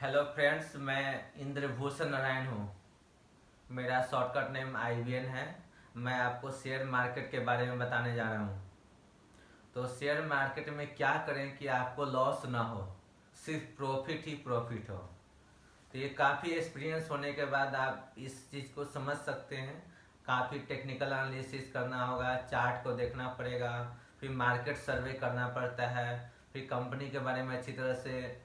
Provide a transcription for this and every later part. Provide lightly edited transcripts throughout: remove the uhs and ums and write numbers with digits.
Hello friends, मैं इंद्रभूषण नारायण हूँ। मेरा शॉर्टकट नेम IBN है। मैं आपको शेयर मार्केट के बारे में बताने जा रहा हूँ। तो शेयर मार्केट में क्या करें कि आपको लॉस ना हो, सिर्फ प्रॉफिट ही प्रॉफिट हो। तो ये काफ़ी एक्सपीरियंस होने के बाद आप इस चीज़ को समझ सकते हैं। काफ़ी टेक्निकल एनालिसिस करना होगा, चार्ट को देखना पड़ेगा, फिर मार्केट सर्वे करना पड़ता है, फिर कंपनी के बारे में अच्छी तरह से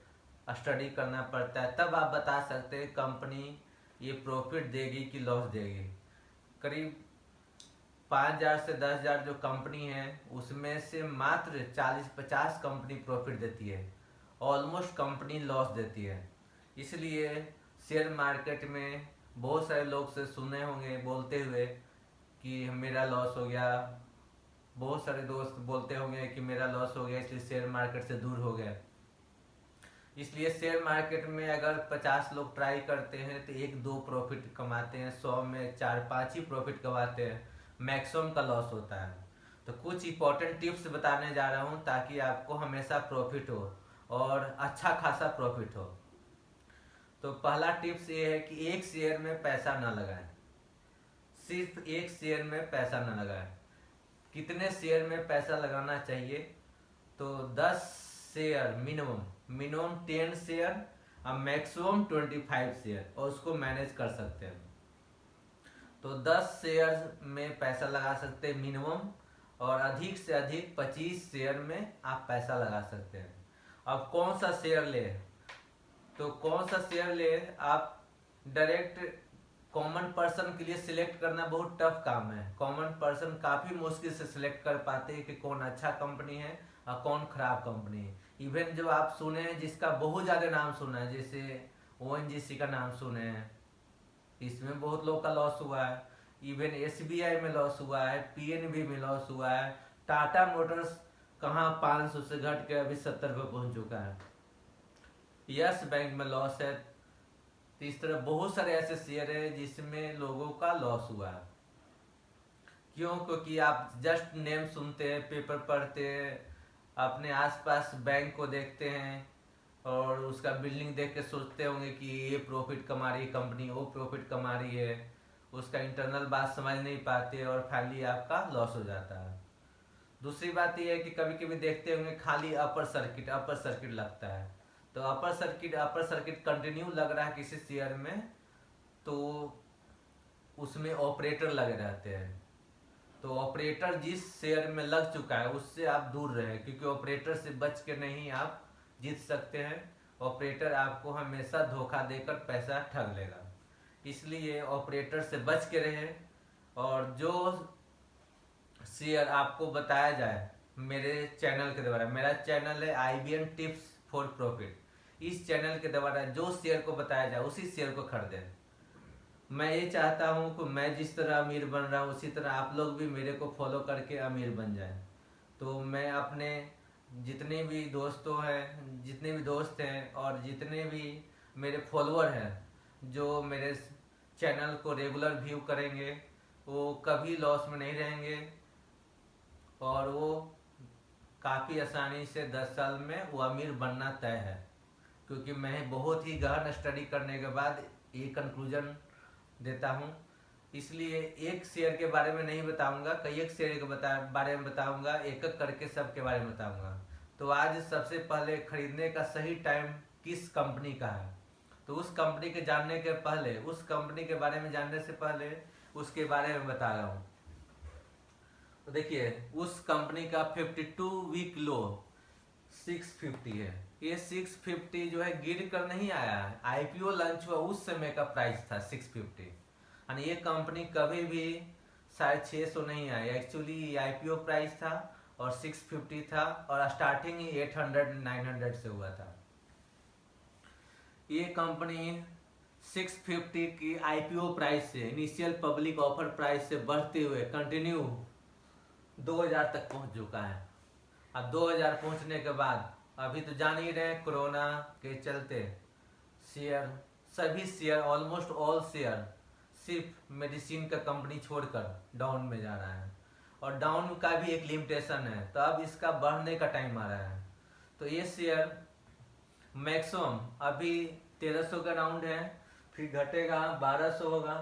स्टडी करना पड़ता है। तब आप बता सकते हैं कंपनी ये प्रॉफिट देगी कि लॉस देगी। करीब 5,000 से 10,000 जो कंपनी है उसमें से मात्र 40-50 कंपनी प्रॉफिट देती है, ऑलमोस्ट कंपनी लॉस देती है। इसलिए शेयर मार्केट में बहुत सारे लोग से सुने होंगे बोलते हुए कि मेरा लॉस हो गया, बहुत सारे दोस्त बोलते होंगे कि मेरा लॉस हो गया इसलिए शेयर मार्केट से दूर हो गया। इसलिए शेयर मार्केट में अगर 50 लोग ट्राई करते हैं तो 1-2 प्रॉफिट कमाते हैं, 100 में 4-5 ही प्रॉफिट कमाते हैं, मैक्सिमम का लॉस होता है। तो कुछ इंपॉर्टेंट टिप्स बताने जा रहा हूँ ताकि आपको हमेशा प्रॉफिट हो और अच्छा खासा प्रॉफिट हो। तो पहला टिप्स ये है कि एक शेयर में पैसा ना लगाएं। सिर्फ एक शेयर में पैसा ना लगाएं। कितने शेयर में पैसा लगाना चाहिए? तो 10 शेयर मिनिमम 10 शेयर और मैक्सिमम 25 शेयर, और उसको मैनेज कर सकते हैं। तो 10 शेयर में पैसा लगा सकते हैं मिनिमम, और अधिक से अधिक 25 शेयर में आप पैसा लगा सकते हैं। अब कौन सा शेयर ले? तो कौन सा शेयर ले, आप डायरेक्ट कॉमन पर्सन के लिए सिलेक्ट करना बहुत टफ काम है। कॉमन पर्सन काफ़ी मुश्किल से सिलेक्ट कर पाते हैं कि कौन अच्छा कंपनी है और कौन खराब कंपनी है। इवन जो आप सुने हैं जिसका बहुत ज़्यादा नाम सुना है, जैसे ONGC का नाम सुने हैं, इसमें बहुत लोग का लॉस हुआ है। इवन SBI में लॉस हुआ है, PNB में लॉस हुआ है, टाटा मोटर्स कहाँ 500 से घट के अभी 70 पे पहुँच चुका है, यस बैंक में लॉस है। तो इस तरह बहुत सारे ऐसे शेयर है जिसमें लोगों का लॉस हुआ है। क्यों? क्योंकि आप जस्ट नेम सुनते हैं, पेपर पढ़ते हैं, अपने आसपास बैंक को देखते हैं और उसका बिल्डिंग देख के सोचते होंगे कि ये प्रॉफिट कमा रही है कंपनी, वो प्रॉफिट कमा रही है, उसका इंटरनल बात समझ नहीं पाते और फाइनली आपका लॉस हो जाता है। दूसरी बात यह है कि कभी कभी देखते होंगे खाली अपर सर्किट लगता है। तो अपर सर्किट कंटिन्यू लग रहा है किसी शेयर में, तो उसमें ऑपरेटर लगे रहते हैं। तो ऑपरेटर जिस शेयर में लग चुका है उससे आप दूर रहें, क्योंकि ऑपरेटर से बच के नहीं आप जीत सकते हैं। ऑपरेटर आपको हमेशा धोखा देकर पैसा ठग लेगा, इसलिए ऑपरेटर से बच के रहें। और जो शेयर आपको बताया जाए मेरे चैनल के द्वारा, मेरा चैनल है IBN टिप्स फॉर प्रॉफिट, इस चैनल के द्वारा जो शेयर को बताया जाए उसी शेयर को खरीदें। मैं ये चाहता हूँ कि मैं जिस तरह अमीर बन रहा हूँ उसी तरह आप लोग भी मेरे को फॉलो करके अमीर बन जाएं। तो मैं अपने जितने भी दोस्त हैं और जितने भी मेरे फॉलोअर हैं जो मेरे चैनल को रेगुलर व्यू करेंगे, वो कभी लॉस में नहीं रहेंगे और वो काफ़ी आसानी से 10 साल में वो अमीर बनना तय है। क्योंकि मैं बहुत ही गहन स्टडी करने के बाद ये कंक्लूजन देता हूँ। इसलिए एक शेयर के बारे में नहीं बताऊंगा, कई एक शेयर के बारे में बताऊंगा, एक एक करके सब के बारे में बताऊंगा। तो आज सबसे पहले खरीदने का सही टाइम किस कंपनी का है, तो उस कंपनी के जानने के पहले, उस कंपनी के बारे में जानने से पहले उसके बारे में बता रहा हूँ। तो देखिए, उस कंपनी का 52 वीक लो 650 है। ये 650 जो है गिर कर नहीं आया है, IPO लॉन्च हुआ उस समय का प्राइस था 650। यानी ये कंपनी कभी भी 650 नहीं आई, एक्चुअली IPO प्राइस था और 650 था, और स्टार्टिंग ही 800-900 से हुआ था। ये कंपनी 650 की IPO प्राइस से, इनिशियल पब्लिक ऑफर प्राइस से बढ़ते हुए कंटिन्यू 2000 तक पहुंच चुका है। अब 2000 पहुंचने के बाद अभी तो जान ही रहे कोरोना के चलते सभी शेयर ऑलमोस्ट ऑल शेयर सिर्फ मेडिसिन का कंपनी छोड़कर डाउन में जा रहा है, और डाउन का भी एक लिमिटेशन है। तो अब इसका बढ़ने का टाइम आ रहा है। तो ये शेयर मैक्सिमम अभी 1300 का राउंड है, फिर घटेगा 1200 होगा,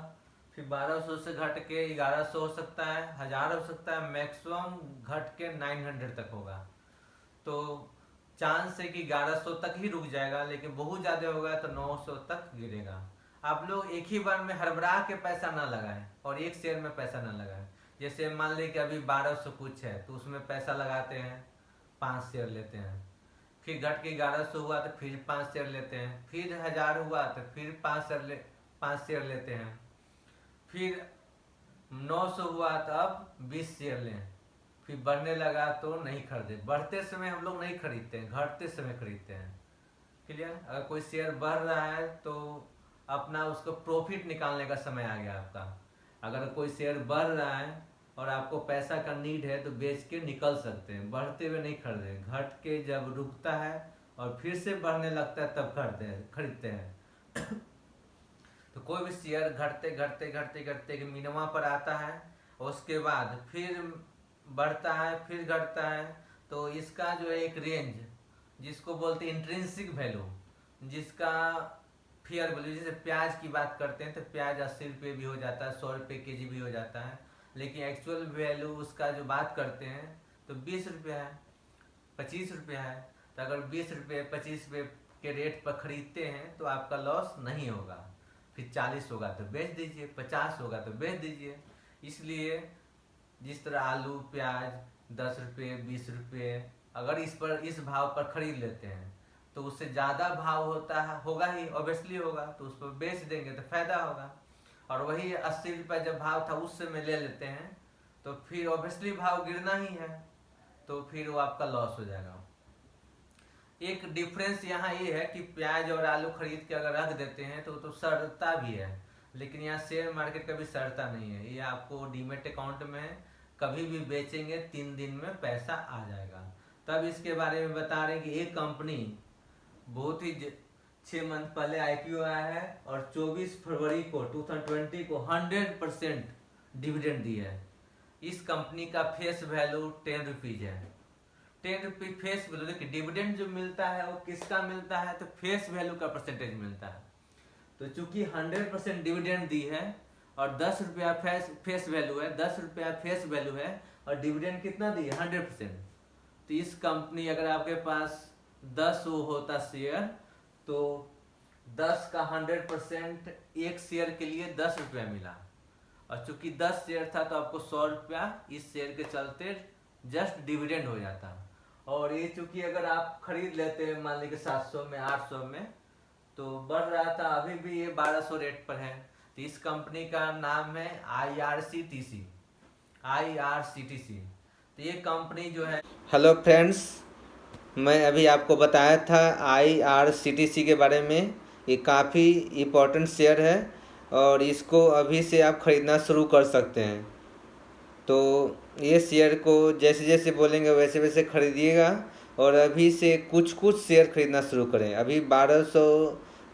फिर 1200 से घट के 1100 हो सकता है, 1000 हो सकता है, मैक्सिमम घट के 900 तक होगा। तो चांस है कि 1100 तक ही रुक जाएगा, लेकिन बहुत ज़्यादा होगा तो 900 तक गिरेगा। आप लोग एक ही बार में हड़बड़ा के पैसा ना लगाएं और एक शेयर में पैसा ना लगाएं। जैसे मान लें कि अभी 1200 कुछ है तो उसमें पैसा लगाते हैं, 5 शेयर लेते हैं, फिर घट के 1100 हुआ तो फिर 5 शेयर लेते हैं, फिर 1000 हुआ तो फिर 5 शेयर लेते हैं, फिर 900 हुआ तो अब 20 शेयर लें, फिर बढ़ने लगा तो नहीं खरीदे। बढ़ते समय हम लोग नहीं खरीदते हैं, घटते समय खरीदते हैं। क्लियर? अगर कोई शेयर बढ़ रहा है तो अपना उसको प्रॉफिट निकालने का समय आ गया आपका। अगर कोई शेयर बढ़ रहा है और आपको पैसा का नीड है तो बेच के निकल सकते हैं, बढ़ते हुए नहीं खरीदे। घट के जब रुकता है और फिर से बढ़ने लगता है तब खरीदते हैं। तो कोई भी शेयर घटते घटते घटते घटते मिनिमम पर आता है, उसके बाद फिर बढ़ता है, फिर घटता है। तो इसका जो है एक रेंज, जिसको बोलते हैं इंट्रिंसिक वैल्यू, जिसका फेयर वैल्यू, जैसे प्याज की बात करते हैं तो प्याज 80 रुपये भी हो जाता है, 100 रुपये के जी भी हो जाता है, लेकिन एक्चुअल वैल्यू उसका जो बात करते हैं तो 20 रुपया है, 25 रुपया है। तो अगर 20 रुपये 25 रुपये के रेट पर खरीदते हैं तो आपका लॉस नहीं होगा। फिर 40 होगा तो बेच दीजिए, 50 होगा तो बेच दीजिए। इसलिए जिस तरह आलू प्याज 10 रुपये 20 रुपये अगर इस भाव पर खरीद लेते हैं तो उससे ज़्यादा भाव होगा ही, ऑब्वियसली होगा, तो उस पर बेच देंगे तो फायदा होगा। और वही 80 रुपये जब भाव था उस समय ले लेते हैं तो फिर ऑब्वियसली भाव गिरना ही है, तो फिर वो आपका लॉस हो जाएगा। एक डिफरेंस यहाँ ये है कि प्याज और आलू खरीद के अगर रख देते हैं तो सड़ता भी है, लेकिन यहाँ शेयर मार्केट कभी सड़ता नहीं है। ये आपको डीमेट अकाउंट में कभी भी बेचेंगे 3 दिन में पैसा आ जाएगा। तब इसके बारे में बता रहे हैं कि एक कंपनी बहुत ही 6 मंथ पहले IPO आया है और 24 फरवरी को 2020 को 100% डिविडेंड दिया है। इस कंपनी का फेस वैल्यू 10 रुपीज है। 10 रुपये फेस वैल्यू। देखिए डिविडेंड जो मिलता है वो किसका मिलता है, तो फेस वैल्यू का परसेंटेज मिलता है। तो चूंकि 100% डिविडेंड दी है और 10 रुपया फेस वैल्यू है, 10 रुपया फेस वैल्यू है और डिविडेंड कितना दी है 100%। तो इस कंपनी अगर आपके पास 10 होता शेयर तो 10 का 100% एक शेयर के लिए 10 रुपया मिला, और चूंकि 10 शेयर था तो आपको 100 रुपया इस शेयर के चलते जस्ट डिविडेंड हो जाता। और ये चूंकि अगर आप खरीद लेते हैं मान लीजिए 700 में 800 में तो बढ़ रहा था, अभी भी ये 1200 रेट पर है। तो इस कंपनी का नाम है IRCTC। तो ये कंपनी जो है, हेलो फ्रेंड्स, मैं अभी आपको बताया था IRCTC के बारे में। ये काफ़ी इम्पोर्टेंट शेयर है और इसको अभी से आप ख़रीदना शुरू कर सकते हैं। तो ये शेयर को जैसे जैसे बोलेंगे वैसे वैसे खरीदिएगा और अभी से कुछ कुछ शेयर खरीदना शुरू करें। अभी 1200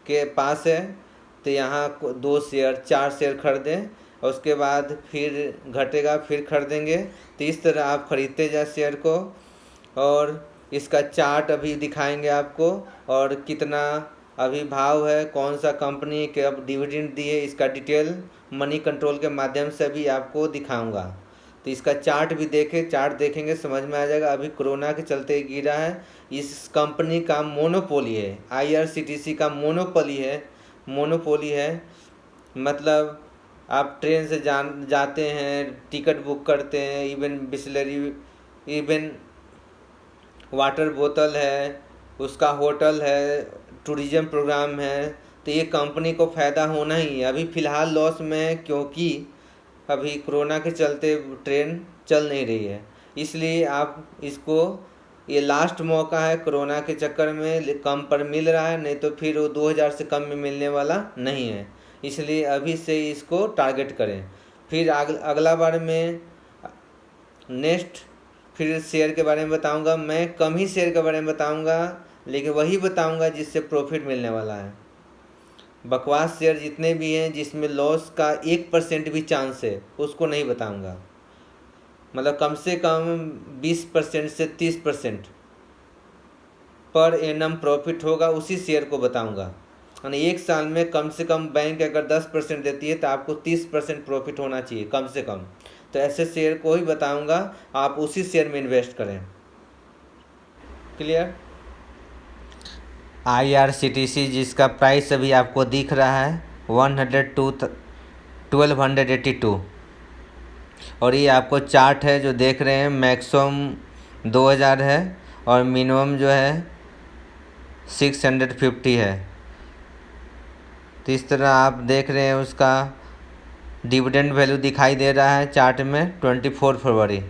के पास है तो यहाँ 2 शेयर 4 शेयर खरीदें और उसके बाद फिर घटेगा फिर खरीदेंगे। तो इस तरह आप खरीदते जाए शेयर को। और इसका चार्ट अभी दिखाएंगे आपको और कितना अभी भाव है, कौन सा कंपनी के अब डिविडेंड दिए, इसका डिटेल मनी कंट्रोल के माध्यम से भी आपको दिखाऊंगा। तो इसका चार्ट भी चार्ट देखेंगे समझ में आ जाएगा। अभी कोरोना के चलते गिरा है। इस कंपनी का मोनोपोली है, IRCTC का मोनोपोली है। मतलब आप ट्रेन से जाते हैं, टिकट बुक करते हैं, इवन बिस्लरी, इवन वाटर बोतल है, उसका होटल है, टूरिज्म प्रोग्राम है। तो ये कंपनी को फ़ायदा होना ही है। अभी फ़िलहाल लॉस में है क्योंकि अभी कोरोना के चलते ट्रेन चल नहीं रही है, इसलिए आप इसको, ये लास्ट मौका है। कोरोना के चक्कर में कम पर मिल रहा है, नहीं तो फिर वो 2000 से कम में मिलने वाला नहीं है। इसलिए अभी से इसको टारगेट करें। फिर अगला बार में नेक्स्ट फिर शेयर के बारे में बताऊंगा। मैं कम ही शेयर के बारे में बताऊंगा, लेकिन वही बताऊंगा जिससे प्रॉफिट मिलने वाला है। बकवास शेयर जितने भी हैं जिसमें लॉस का 1% भी चांस है उसको नहीं बताऊंगा। मतलब कम से कम 20% से 30% पर एनम प्रॉफिट होगा, उसी शेयर को बताऊंगा। यानी एक साल में कम से कम बैंक अगर 10% देती है तो आपको 30% प्रॉफिट होना चाहिए कम से कम। तो ऐसे शेयर को ही बताऊंगा, आप उसी शेयर में इन्वेस्ट करें। क्लियर। IRCTC जिसका प्राइस अभी आपको दिख रहा है 1282, और ये आपको चार्ट है जो देख रहे हैं, मैक्सिमम 2000 है और मिनिमम जो है 650 है। तो इस तरह आप देख रहे हैं उसका डिविडेंड वैल्यू दिखाई दे रहा है चार्ट में 24 फरवरी।